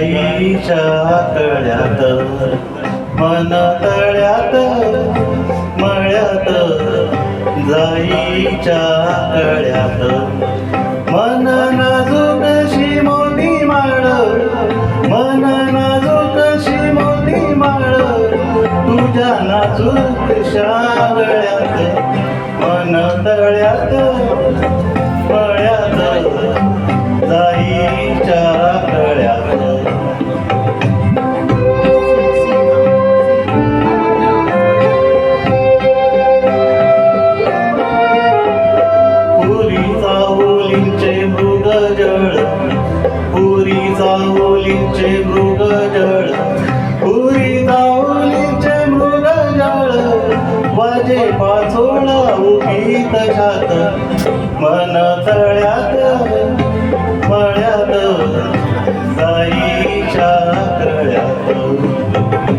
जाईच्या कळ्यात मन तळ्यात मळ्यात जाईच्या कळ्यात मन नाजूकशी मोठी माळ मन नाजूकशी मोठी माळ तुझ्या नाजूक शागळ्यात मन तळ्यात मळ्यात जाईच्या कळ्यात पुरी चावलीचे मृगजळ पुरी चावलीचे मृगजळ वाजे पाचोळा उगीत छात मन तळ्यात मळ्यात जाईच्या कळ्यात